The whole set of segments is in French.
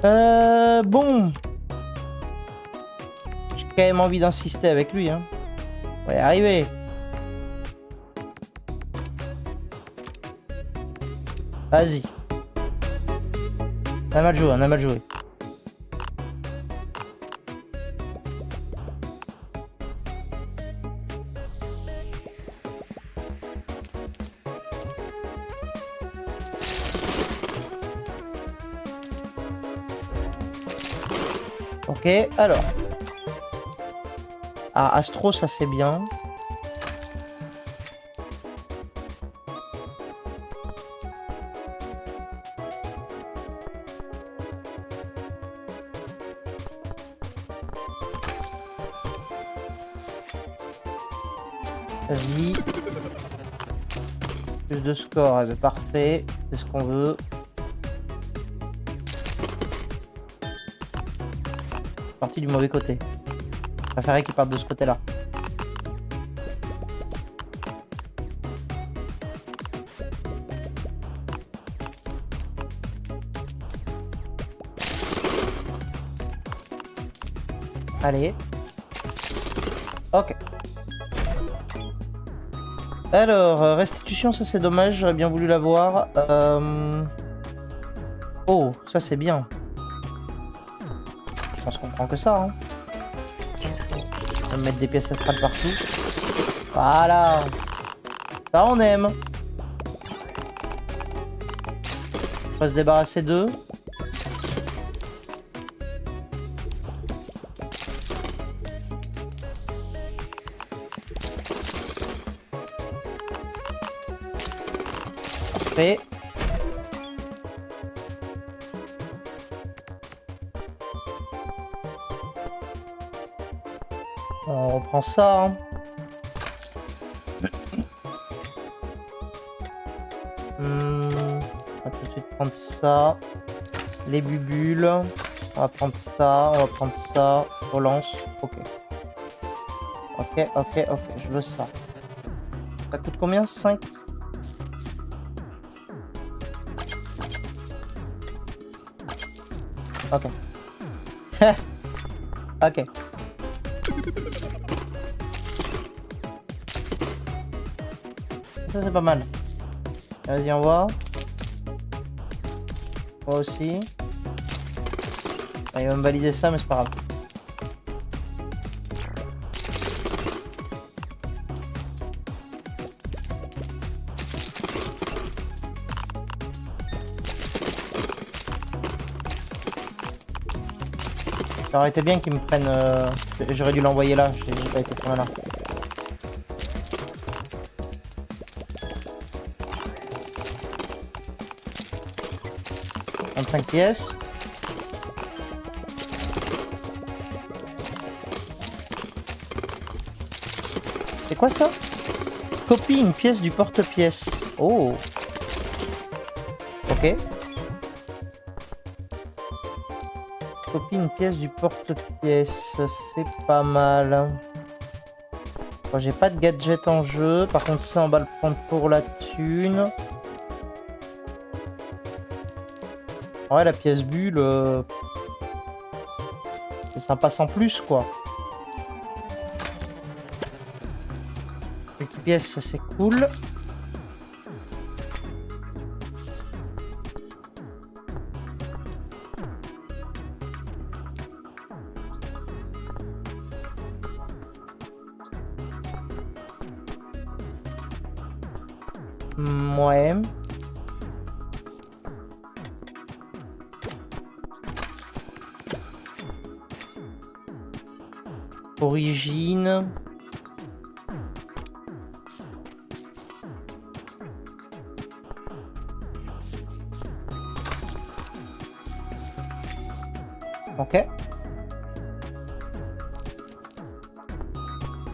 Bon. J'ai quand même envie d'insister avec lui, hein. On va y arriver. Vas-y. On a mal joué, on a mal joué. Ok, alors. Ah, Astro, ça c'est bien. Vas-y. Plus de score, eh ben, parfait. C'est ce qu'on veut. Parti du mauvais côté. Je préférerais qu'il parte de ce côté-là. Allez. Ok. Alors, restitution, ça c'est dommage, j'aurais bien voulu l'avoir. Oh, ça c'est bien. Je pense qu'on prend que ça. Hein. On va mettre des pièces astrales partout. Voilà. Ça on aime. On va se débarrasser d'eux. Parfait. On reprend ça. Hein. On va tout de suite prendre ça. Les bubules. On va prendre ça. On va prendre ça. Relance. Ok. Ok, ok, ok. Je veux ça. Ça coûte combien? 5? Ok. Ok. Ça c'est pas mal. Vas-y, on voit. Moi aussi. Ah, il va me valider ça, mais c'est pas grave. Ça aurait été bien qu'ils me prennent... J'aurais dû l'envoyer là, j'ai pas été trop malin. Pièces. C'est quoi ça? Copie une pièce du porte-pièce. Oh. Ok. Copie une pièce du porte-pièce. C'est pas mal. Bon, j'ai pas de gadget en jeu. Par contre ça on va le prendre pour la thune. Ouais, la pièce bulle, c'est sympa sans plus, quoi. Petite pièce, ça c'est cool. Ouais. Origine. Ok.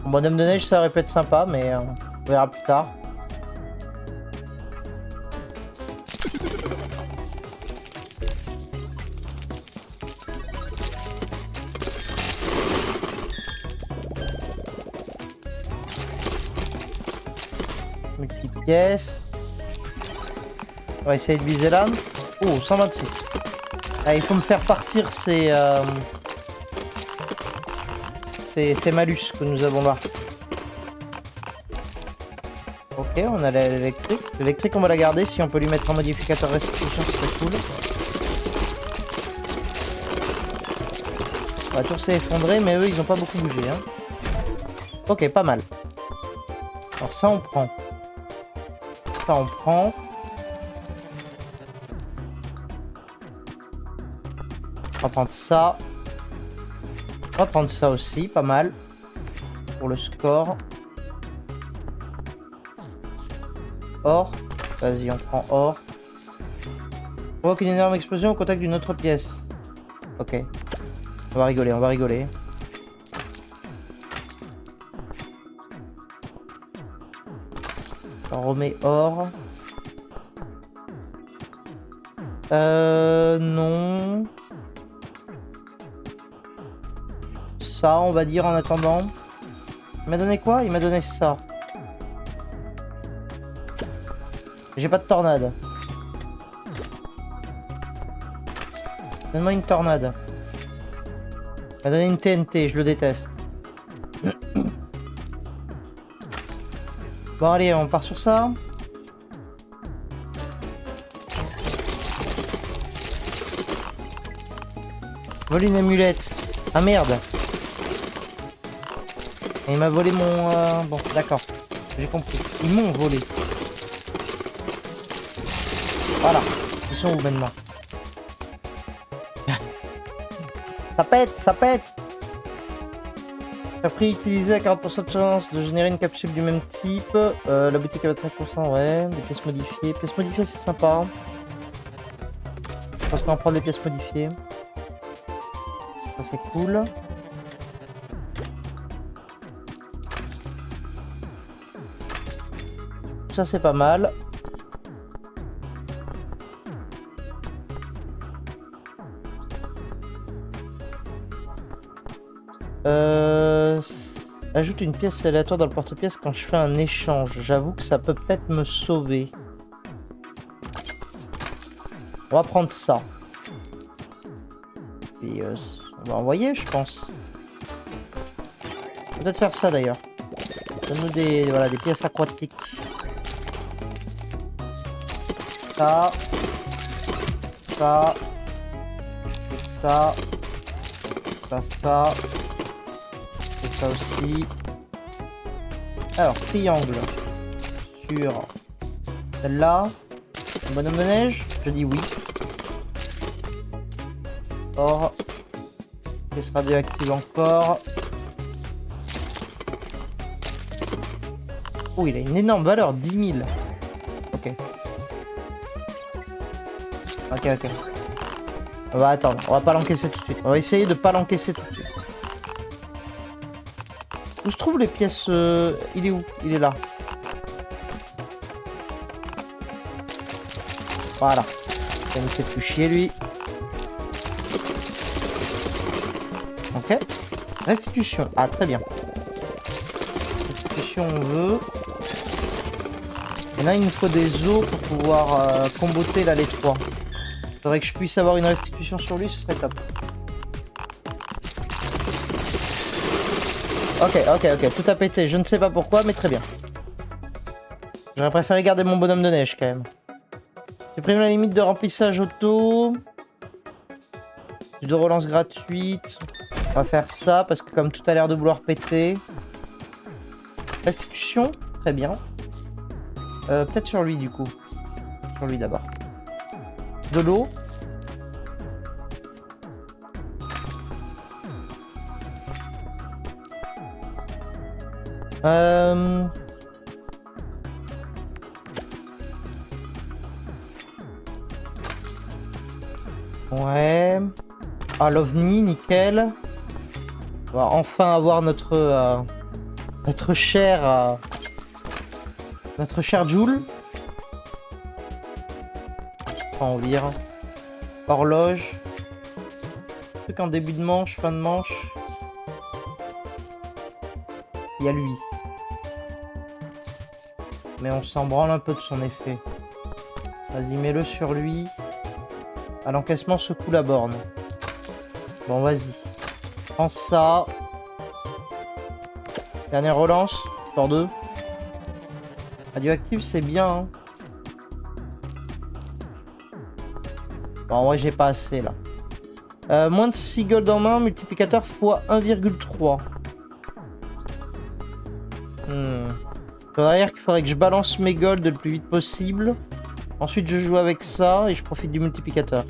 Bonhomme de neige, ça aurait pu être sympa, mais on verra plus tard. Multi-pièces. On va essayer de viser l'âme. Oh, 126. Ah, il faut me faire partir ces malus que nous avons là. Ok, on a l'électrique. L'électrique, on va la garder. Si on peut lui mettre un modificateur restitution, ce serait cool. La tour s'est effondrée, mais eux, ils ont pas beaucoup bougé. Hein. Ok, pas mal. Alors ça, on prend. Ça, on prend. On va prendre ça. On va prendre ça aussi, pas mal. Pour le score. Or. Vas-y, on prend or. Provoque une énorme explosion au contact d'une autre pièce. Ok. On va rigoler, on va rigoler. On remet or. Non. Ça, on va dire en attendant. Il m'a donné quoi? Il m'a donné ça. J'ai pas de tornade. Donne-moi une tornade. Il m'a donné une TNT, je le déteste. Bon allez, on part sur ça. Vole une amulette. Ah merde. Et il m'a volé mon... Bon, d'accord. J'ai compris. Ils m'ont volé. Voilà. Ils sont où maintenant? Ça pète, ça pète. Après utiliser à 40% de chance de générer une capsule du même type. La boutique à 25%, ouais. Des pièces modifiées. Pièces modifiées, c'est sympa. Je pense qu'on va prendre des pièces modifiées. Ça, c'est cool. Ça, c'est pas mal. Ajoute une pièce aléatoire dans le porte-pièce quand je fais un échange. J'avoue que ça peut peut-être me sauver. On va prendre ça. Et on va envoyer, je pense. On peut peut-être faire ça d'ailleurs. Donne-nous des, voilà, des pièces aquatiques. Ça. Ça. Et ça. Ça. Et ça aussi. Alors, triangle. Sur celle-là. Un bonhomme de neige? Je dis oui. Or. Pièce radioactive encore. Oh, il a une énorme valeur, 10 000. Ok. Ok. On va attendre, on va pas l'encaisser tout de suite. On va essayer de pas l'encaisser tout de suite. Où se trouvent les pièces Il est où? Il est là. Voilà. Ça ne fait plus chier lui. Ok. Restitution. Ah, très bien. Restitution, on veut. Et là, il nous faut des os pour pouvoir comboter là les trois. Il faudrait que je puisse avoir une restitution sur lui, ce serait top. Ok, tout a pété, je ne sais pas pourquoi, mais très bien. J'aurais préféré garder mon bonhomme de neige quand même. Supprime la limite de remplissage auto. De relance gratuite. On va faire ça parce que comme tout a l'air de vouloir péter. Restitution, très bien. Peut-être sur lui du coup. Sur lui d'abord. De l'eau. Ouais. Ah, l'OVNI, nickel. On va enfin avoir notre cher Joule. On vire. Horloge. Truc en début de manche, fin de manche. Il y a lui. Mais on s'en branle un peu de son effet. Vas-y, mets-le sur lui. À l'encaissement secoue la borne. Bon, vas-y. Prends ça. Dernière relance. Score 2. Radioactif, c'est bien. Hein. Bon, en vrai, j'ai pas assez là. Moins de 6 gold en main, multiplicateur x 1,3. Ça veut dire qu'il faudrait que je balance mes golds le plus vite possible. Ensuite, je joue avec ça et je profite du multiplicateur.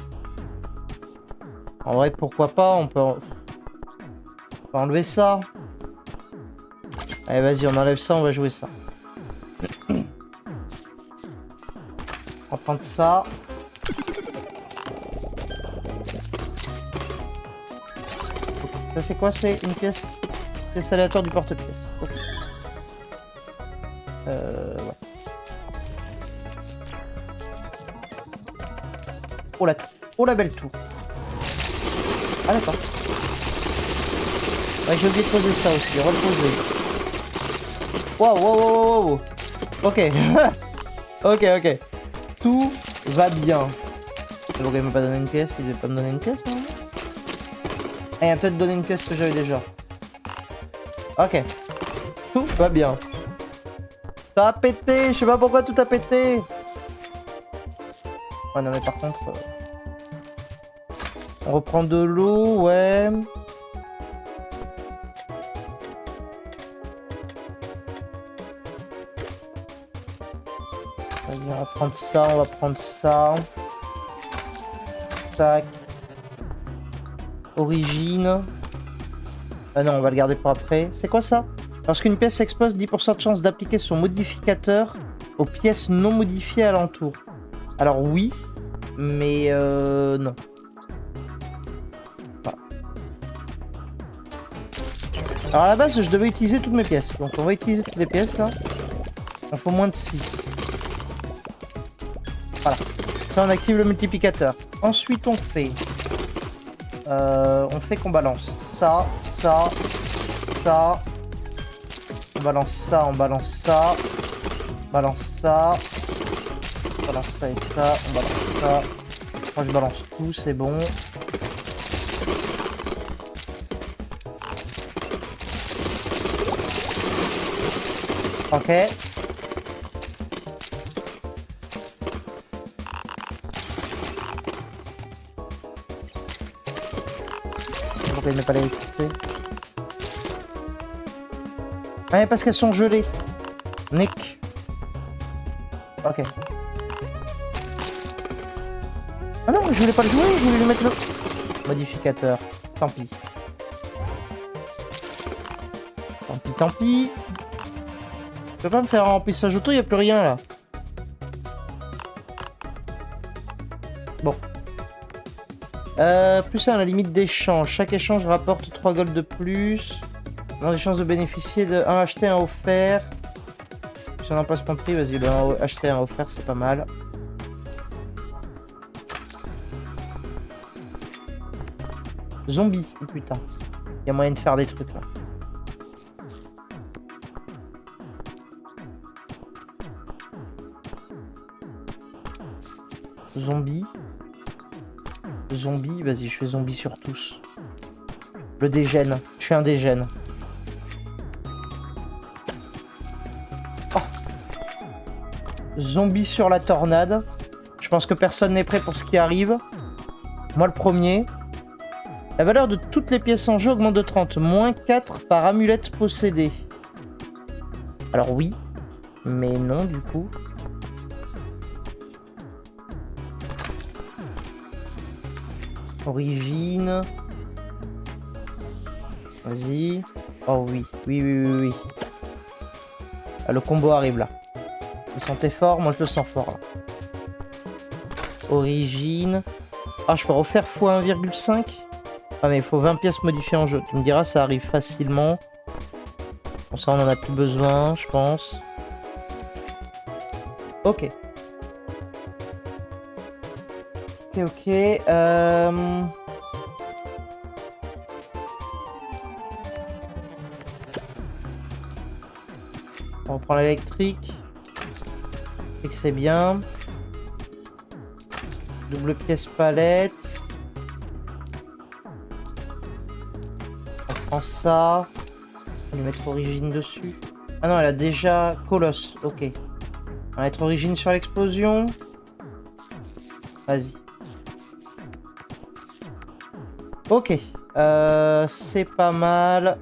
En vrai, pourquoi pas, on peut enlever ça. Allez, vas-y, on enlève ça, on va jouer ça. On va prendre ça. Ça c'est quoi? C'est une pièce aléatoire du porte-pièce. Okay. Ouais. Oh la belle tour. Ah d'accord. Ouais, j'ai oublié de poser ça aussi, reposer. Wow. Ok. ok. Tout va bien. Il va quand même pas donner une pièce, il va pas me donner une pièce, hein. Il va peut-être donner une pièce que j'avais déjà. Ok. Tout va bien. Ça a pété, je sais pas pourquoi tout a pété. Ouais, non mais par contre... On reprend de l'eau, ouais. Vas-y, on va prendre ça, Tac. Origine. Ah non, on va le garder pour après. C'est quoi ça? Lorsqu'une pièce explose, 10% de chance d'appliquer son modificateur aux pièces non modifiées alentour. Alors oui, mais non. Voilà. Alors à la base, je devais utiliser toutes mes pièces. Donc on va utiliser toutes les pièces là. Il faut moins de 6. Voilà. Ça, on active le multiplicateur. Ensuite, on fait qu'on balance ça. On balance ça. On balance ça et ça. On balance ça. Moi, je balance tout, c'est bon. Ok. Pourquoi il met pas l'électricité? Ouais, parce qu'elles sont gelées. Nick. Ok. Ah non, je voulais pas le jouer, je voulais lui mettre le... Modificateur. Tant pis. Tant pis. Je peux pas me faire un remplissage auto, il n'y a plus rien là. Bon. Plus 1 à la limite d'échange. Chaque échange rapporte 3 gold de plus. On a des chances de bénéficier de 1 acheté, 1 offert. Si on emplacement de prix, vas-y, le 1 acheté, 1 offert, c'est pas mal. Zombie, oh putain. Il y a moyen de faire des trucs là. Zombie. Zombie, vas-y, je fais zombie sur tous. Le dégène, je suis un dégène. Oh. Zombie sur la tornade. Je pense que personne n'est prêt pour ce qui arrive. Moi le premier. La valeur de toutes les pièces en jeu augmente de 30. Moins 4 par amulette possédée. Alors oui, mais non du coup. Origine. Vas-y. Oh oui. Oui. Ah, le combo arrive là. Vous le sentez fort? Moi je le sens fort là. Origine. Ah, je peux refaire x 1,5. Ah mais il faut 20 pièces modifiées en jeu. Tu me diras, ça arrive facilement. Bon, ça on en a plus besoin, je pense. Ok. Ok. On reprend l'électrique. Et que c'est bien. Double pièce palette. On prend ça. On va lui mettre origine dessus. Ah non, elle a déjà colosse. Ok. On va mettre origine sur l'explosion. Vas-y. Ok. C'est pas mal.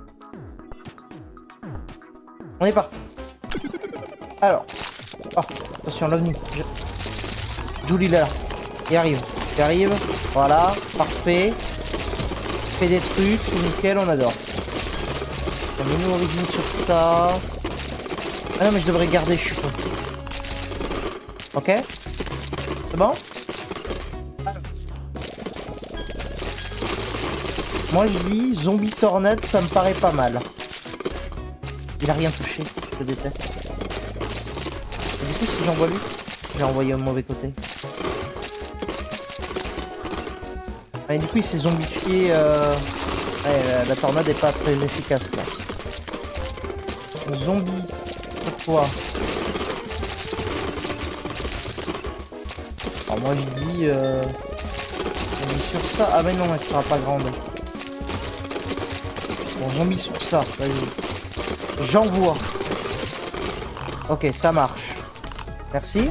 On est parti. Alors. Oh, attention, l'OVNI. Julie là. Il arrive. Il arrive. Voilà. Parfait. Fait des trucs. C'est nickel. On adore. On met une origine sur ça. Ah non, mais je devrais garder. Je suis con. Ok. C'est bon? Moi je dis zombie tornade, ça me paraît pas mal. Il a rien touché, je déteste. Et du coup si j'envoie lui, j'ai envoyé au mauvais côté. Et du coup il s'est zombifié. Ouais, la tornade est pas très efficace là. Zombie, pourquoi? Alors moi je dis sur ça. Ah mais non, elle sera pas grande. Bon, zombie sur ça, vas-y. J'envoie. Ok, ça marche. Merci.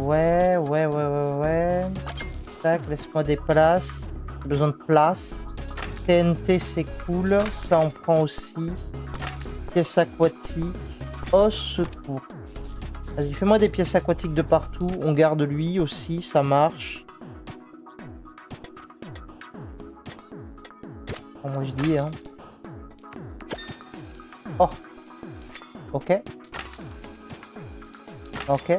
Ouais. Tac, laisse-moi des places. J'ai besoin de place. TNT, c'est cool. Ça, on prend aussi. Pièces aquatiques. Au secours. Vas-y, fais-moi des pièces aquatiques de partout. On garde lui aussi, ça marche. Bon, moi je dis, hein. Oh. Ok. Ok.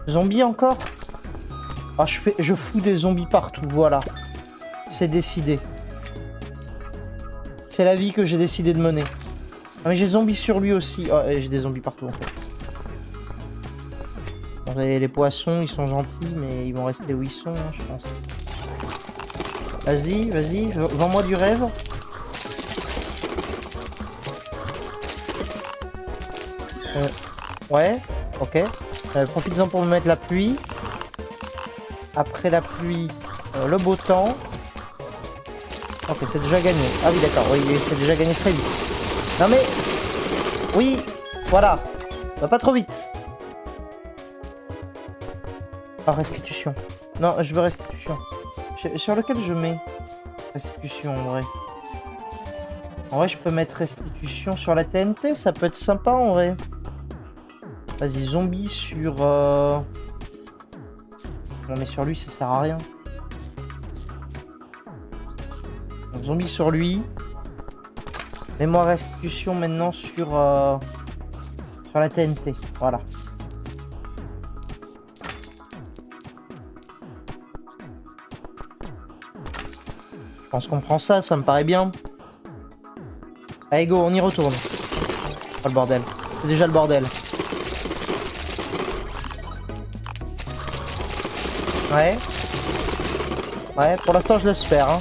Zombies encore? Ah, je fous des zombies partout, voilà. C'est décidé. C'est la vie que j'ai décidé de mener. Ah, mais j'ai zombies sur lui aussi. Oh, j'ai des zombies partout en fait. Bon, les poissons, ils sont gentils, mais ils vont rester où ils sont, hein, je pense. Vas-y, vas-y, vends-moi du rêve. Ouais, ok. Profites-en pour me mettre la pluie. Après la pluie, le beau temps. Ok, c'est déjà gagné. Ah oui, d'accord, oui, c'est déjà gagné très vite. Non mais... Oui, voilà. Va pas trop vite. Ah, restitution. Non, je veux restitution. Sur lequel je mets restitution, en vrai. En vrai, je peux mettre restitution sur la TNT, ça peut être sympa, en vrai. Vas-y, zombie sur... Non, mais sur lui, ça sert à rien. Donc, zombie sur lui. Mets-moi restitution maintenant sur la TNT. Voilà. Je pense qu'on prend ça, ça me paraît bien. Allez, go, on y retourne. Oh, le bordel. C'est déjà le bordel. Ouais. Ouais, pour l'instant, je laisse faire, hein.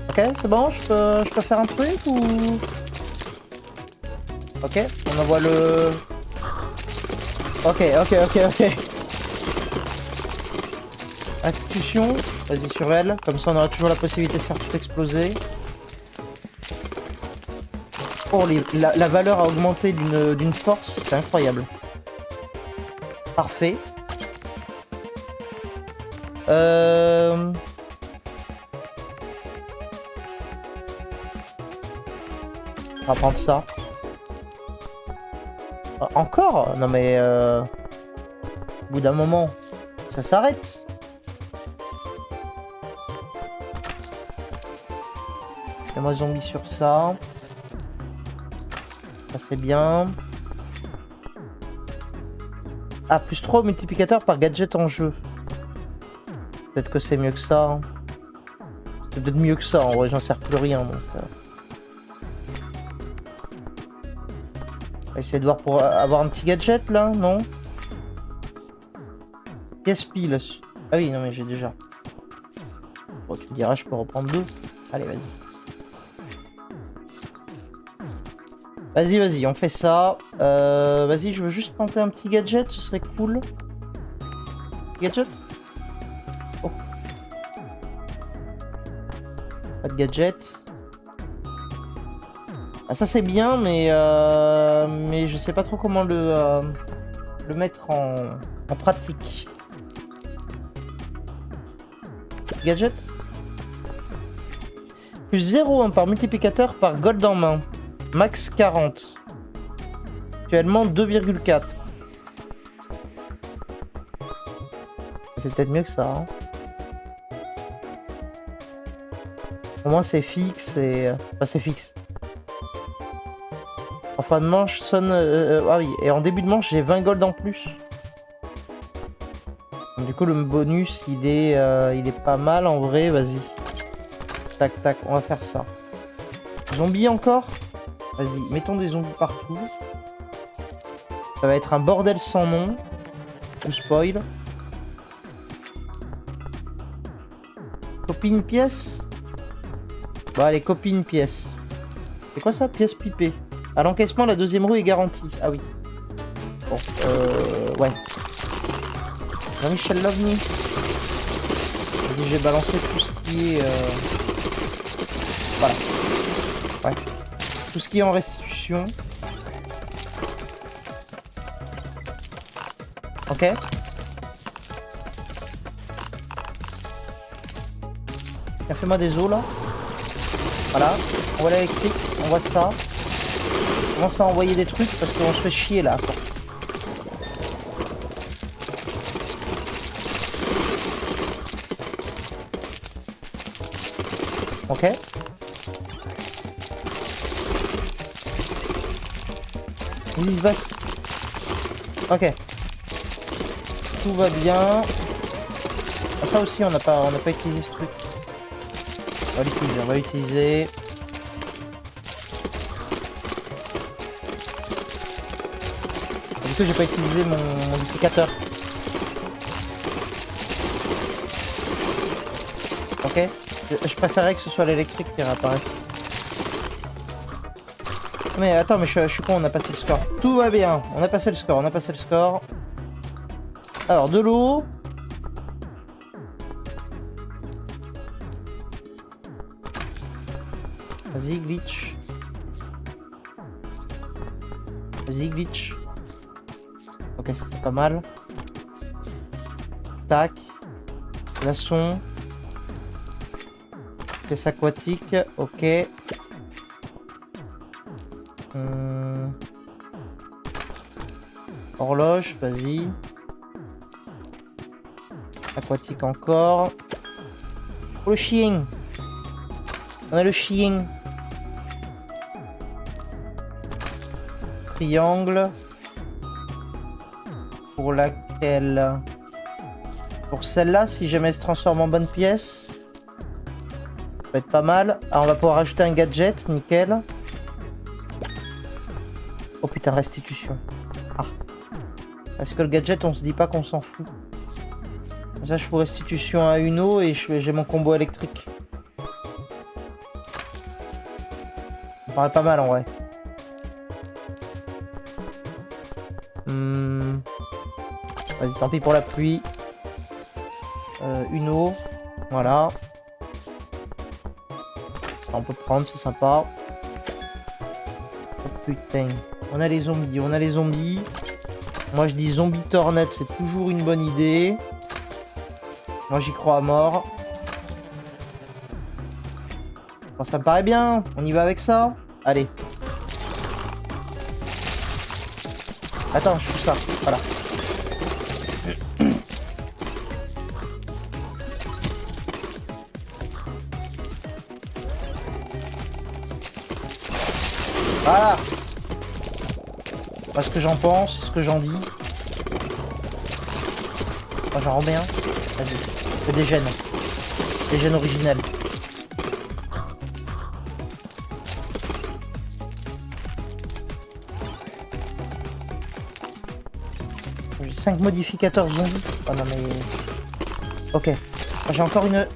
Ok, c'est bon, je peux faire un truc ou... Ok, on envoie le... Ok. Institution, vas-y sur elle, comme ça on aura toujours la possibilité de faire tout exploser. Oh, la valeur a augmenté d'une force, c'est incroyable. Parfait. On va prendre ça. Encore? Non mais au bout d'un moment, ça s'arrête. Fais-moi zombie sur ça. Ça c'est bien. Ah, plus 3 multiplicateur par gadget en jeu. Peut-être que c'est mieux que ça. Hein. C'est peut-être mieux que ça, en vrai, j'en sers plus rien. Donc, On va essayer de voir pour avoir un petit gadget là, non? Pièce pile. Ah oui, non mais j'ai déjà. Bon, tu me diras, je peux reprendre 2. Allez, vas-y. Vas-y, vas-y, on fait ça. Vas-y, je veux juste tenter un petit gadget, ce serait cool. Gadget? Oh. Pas de gadget. Ah, ça c'est bien, mais je sais pas trop comment le mettre en pratique. Gadget? Plus 0,1 par multiplicateur par gold en main. Max 40. Actuellement 2,4. C'est peut-être mieux que ça. Hein. Au moins c'est fixe et... Enfin c'est fixe. En fin de manche sonne... Ah oui, et en début de manche j'ai 20 gold en plus. Du coup le bonus il est pas mal en vrai, vas-y. Tac tac, on va faire ça. Zombies encore? Vas-y, mettons des zombies partout. Ça va être un bordel sans nom. Tout spoil. Copie une pièce? Bon allez, copie une pièce. C'est quoi ça? Pièce pipée. À l'encaissement, la deuxième roue est garantie. Ah oui. Bon, ouais. Jean-Michel Lovni. Vas-y, j'ai balancé tout ce qui est... Voilà. Ouais. Tout ce qui est en restitution. Ok. Tiens, fais-moi des os là. Voilà. On voit l'électrique. On voit ça. On commence à envoyer des trucs parce qu'on se fait chier là. Ok. Vas-y, vas-y. Ok. Tout va bien. Ah, ça aussi, on n'a pas utilisé ce truc. On va l'utiliser, on va l'utiliser. Du coup, j'ai pas utilisé mon duplicateur. Ok. Je préférerais que ce soit l'électrique qui réapparaisse. Mais attends, mais je suis con, on a passé le score. Tout va bien, on a passé le score, on a passé le score. Alors, de l'eau. Vas-y, glitch. Vas-y, glitch. Ok, ça c'est pas mal. Tac. Glaçon. Pièce aquatique, ok. Horloge, vas-y. Aquatique encore. Oh, le chien. On a le chien. Triangle. Pour laquelle? Pour celle-là, si jamais elle se transforme en bonne pièce. Ça va être pas mal. Ah, on va pouvoir ajouter un gadget, nickel. Oh putain, restitution. Ah. Est-ce que le gadget, on se dit pas qu'on s'en fout? Ça, je fous restitution à une eau et j'ai mon combo électrique. Ça paraît pas mal en vrai. Vas-y, tant pis pour la pluie. Une eau. Voilà. On peut prendre, c'est sympa. Oh putain. On a les zombies, on a les zombies. Moi je dis zombie tornade, c'est toujours une bonne idée. Moi j'y crois à mort. Bon, ça me paraît bien. On y va avec ça? Allez. Attends, je fous ça. Voilà. Voilà. Pas ce que j'en pense, ce que j'en dis. Moi j'en remets un. Vas-y. Fais des gènes. Des gènes originels. 5 modificateurs zombies. Oh non mais... Ok. J'ai encore une...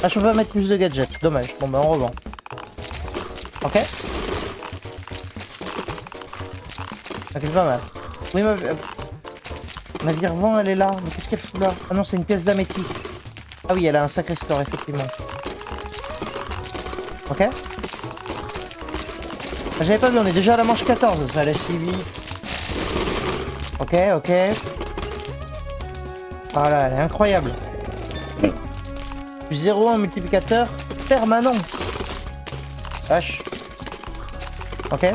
Ah, je peux pas mettre plus de gadgets. Dommage. Bon bah on revend. Ok. Ça fait pas mal. Oui, ma vie revend, elle est là. Mais qu'est-ce qu'elle fout là? Ah non, c'est une pièce d'améthyste. Ah oui, elle a un sacré score, effectivement. Ok. Ah, j'avais pas vu, on est déjà à la manche 14. Ça allait si vite. Ok, ok. Voilà, elle est incroyable. Plus 0,1 multiplicateur permanent. Vache. Ok.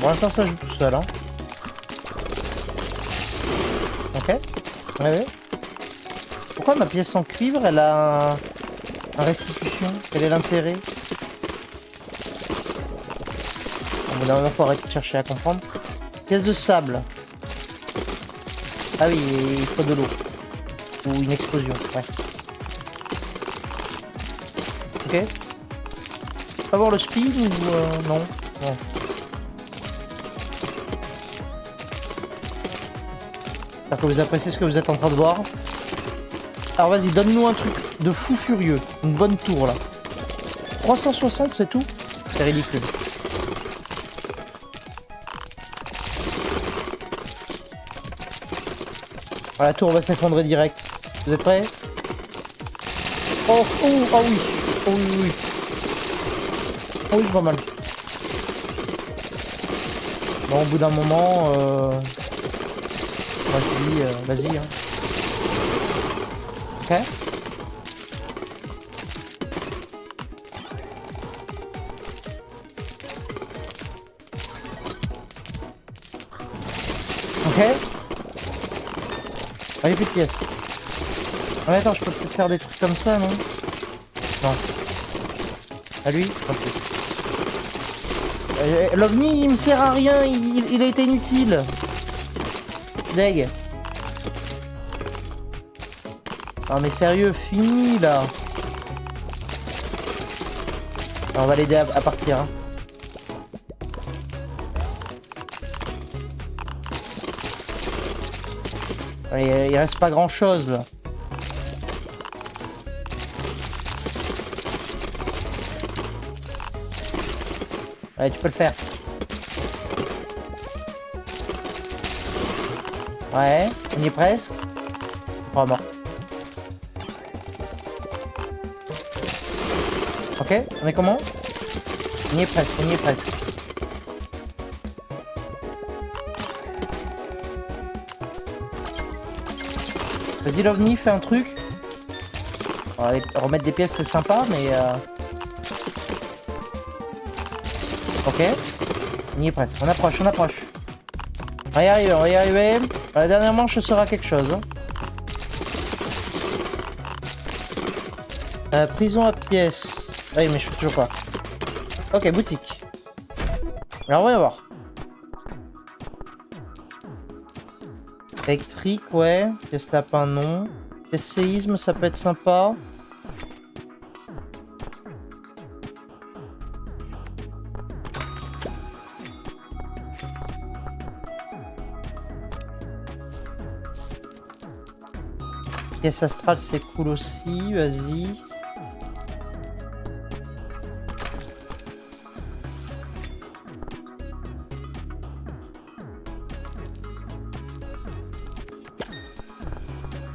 Pour l'instant, ça joue tout seul. Hein. Ok. Ouais, ouais. Pourquoi ma pièce en cuivre, elle a un restitution? Quel est l'intérêt? Bon, d'un moment, faut arrêter de chercher à comprendre. Pièce de sable. Ah oui, il faut de l'eau. Ou une explosion, ouais. Ok. On va voir le speed ou non? Non. J'espère que vous appréciez ce que vous êtes en train de voir. Alors vas-y, donne-nous un truc de fou furieux. Une bonne tour là. 360 c'est tout? C'est ridicule. Ah, la tour va s'effondrer direct. Vous êtes prêts? Oh, oh, oh oui. Oh oui, oui. Oh oui, pas mal. Bon, au bout d'un moment, moi je dis, vas-y. Hein. Ok. Ok. Allez, plus de pièces. Ah mais attends, je peux peut-être faire des trucs comme ça, non? Non. À lui? Ok. L'OVNI, il me sert à rien, il a été inutile. Deg. Ah mais sérieux, fini là. Alors, on va l'aider à partir. Hein. Il reste pas grand chose là. Allez, tu peux le faire. Ouais, on y est presque. Oh, mort. Ok, on est comment? On y est presque, on y est presque. Vas-y l'OVNI, fais un truc. Alors, remettre des pièces c'est sympa, mais... Ok. On y est presque, on approche, on approche. On va y arriver, on va y arriver. La dernière manche sera quelque chose. Prison à pièces. Ah oui, mais je fais toujours pas. Ok, boutique. Alors, on va y voir. Électrique, ouais. Pièce lapin, non. Pièce séisme, ça peut être sympa. Pièce astrale, c'est cool aussi. Vas-y.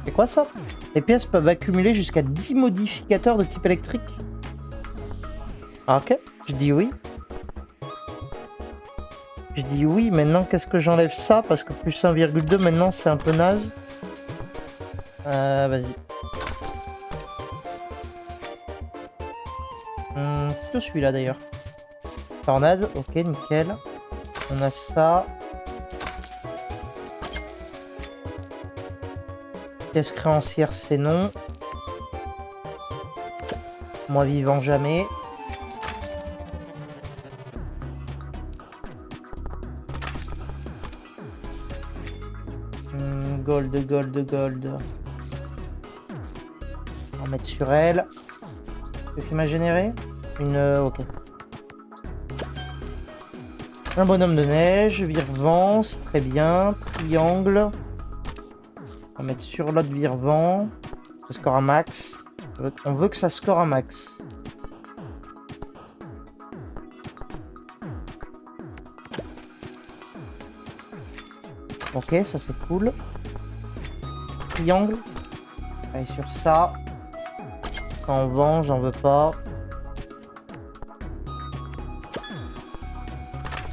C'est quoi ça? Les pièces peuvent accumuler jusqu'à 10 modificateurs de type électrique. Ah, ok, je dis oui. Je dis oui, maintenant qu'est-ce que j'enlève ça? Parce que plus 1,2 maintenant c'est un peu naze. Vas-y. Plutôt celui-là d'ailleurs. Tornade, ok, nickel. On a ça. Pièce créancière, c'est non. Moi vivant jamais. Gold, gold, gold. On va mettre sur elle. Qu'est-ce qu'il m'a généré? Une... ok. Un bonhomme de neige, virevent, c'est très bien. Triangle. On va mettre sur l'autre virevent. Ça score un max. On veut que ça score un max. Ok, ça c'est cool. Triangle. Allez, sur ça. Ça en vend, j'en veux pas.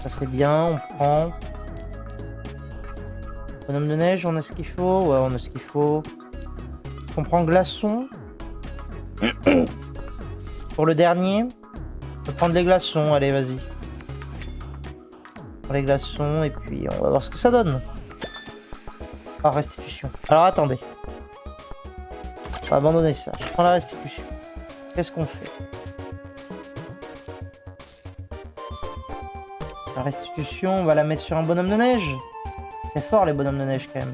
Ça c'est bien, on prend. Bonhomme de neige, on a ce qu'il faut. Ouais, on a ce qu'il faut. On prend glaçon. Pour le dernier, on peut prendre les glaçons. Allez, vas-y. On prend les glaçons et puis on va voir ce que ça donne. Ah, restitution. Alors attendez. On va abandonner ça. Je prends la restitution. Qu'est-ce qu'on fait? La restitution, on va la mettre sur un bonhomme de neige. C'est fort les bonhommes de neige quand même.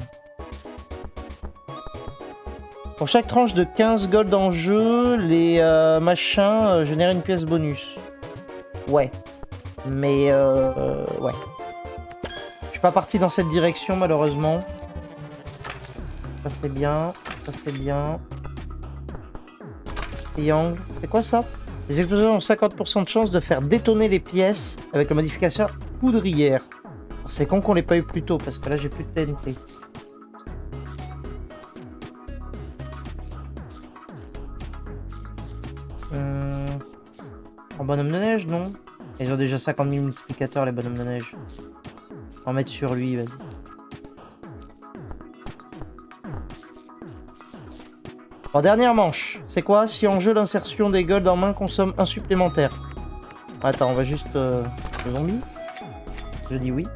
Pour chaque tranche de 15 gold en jeu, les machins génèrent une pièce bonus. Ouais. Mais ouais. Je suis pas parti dans cette direction malheureusement. Ça c'est bien. Ça c'est bien. Triangle. C'est quoi ça? Les explosions ont 50% de chance de faire détonner les pièces avec le modificateur poudrière. C'est con qu'on l'ait pas eu plus tôt parce que là j'ai plus de TNT. En bonhomme de neige, non? Ils ont déjà 50 000 multiplicateurs les bonhommes de neige. On va en mettre sur lui, vas-y. En dernière manche, c'est quoi? Si en jeu l'insertion des golds en main consomme un supplémentaire. Attends, on va juste... le zombie. Je dis oui.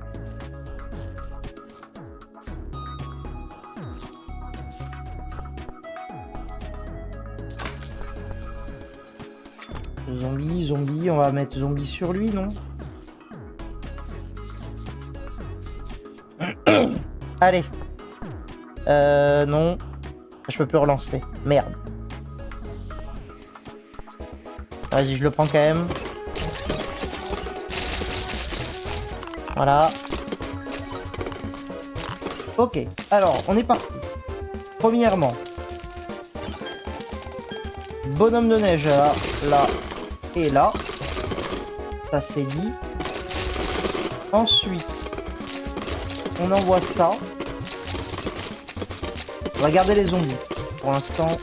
Zombie, on va mettre zombie sur lui, non? Allez. Non. Je peux plus relancer. Merde. Vas-y, je le prends quand même. Voilà. Ok. Alors, on est parti. Premièrement. Bonhomme de neige là, là et là. Ça c'est dit. Ensuite, on envoie ça. On va garder les zombies. Pour l'instant.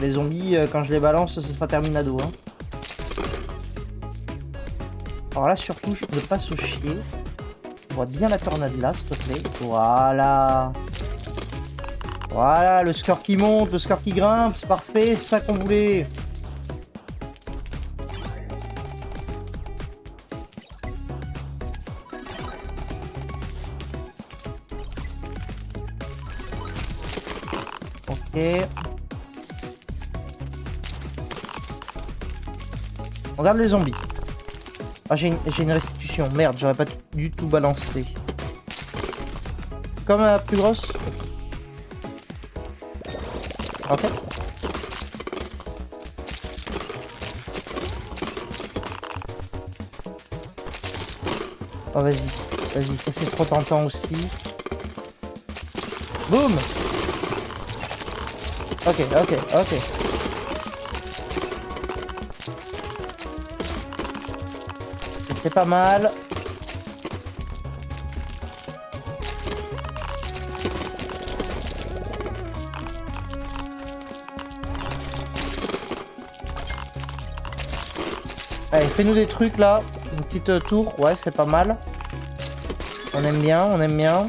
Les zombies, quand je les balance, ce sera terminado. Hein. Alors là, surtout, je ne pas se chier. On voit bien la tornade là, s'il te plaît. Voilà. Voilà, le score qui monte, le score qui grimpe, c'est parfait, c'est ça qu'on voulait. Ok. On regarde les zombies. Ah, j'ai une restitution. Merde, j'aurais pas du tout balancé. Comme la plus grosse. Ok. Oh, vas-y. Vas-y, ça c'est trop tentant aussi. Boum. Ok, ok, ok. C'est pas mal. Allez, fais-nous des trucs là. Une petite tour. Ouais, c'est pas mal. On aime bien, on aime bien.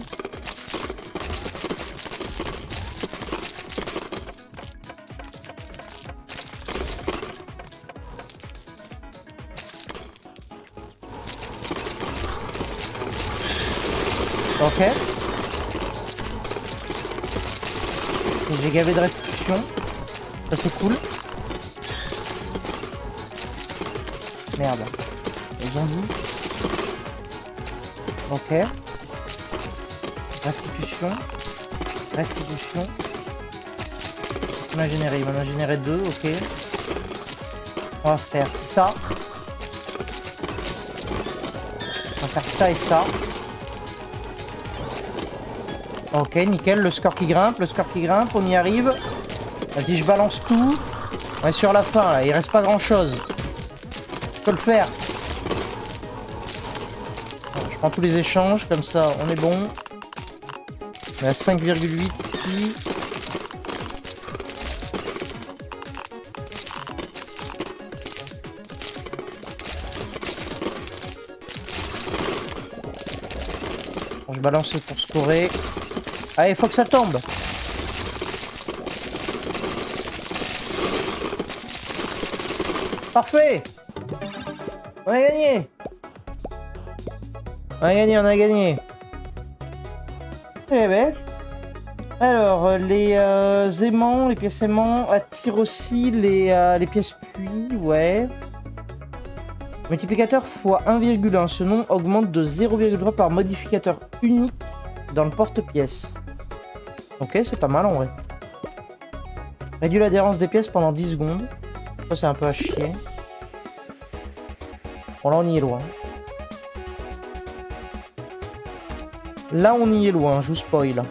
Ok. J'ai gavé de restitution. Ça c'est cool. Merde. Les zombies. Ok. Restitution. Restitution. On a généré. On a généré 2. Ok. On va faire ça. On va faire ça et ça. Ok, nickel, le score qui grimpe, on y arrive. Vas-y, je balance tout. On est sur la fin, là. Il reste pas grand-chose. Je peux le faire. Je prends tous les échanges, comme ça, on est bon. On est à 5,8 ici. Bon, je balance pour scorer. Allez, faut que ça tombe. Parfait. On a gagné. On a gagné, on a gagné. Eh ben. Alors, les aimants, les pièces aimants attirent aussi les pièces puits, ouais. Multiplicateur x 1,1. Ce nom augmente de 0,3 par modificateur unique dans le porte-pièces. Ok, c'est pas mal en vrai. Réduit l'adhérence des pièces pendant 10 secondes. Ça, c'est un peu à chier. Bon, là, on y est loin. Là, on y est loin, je vous spoil.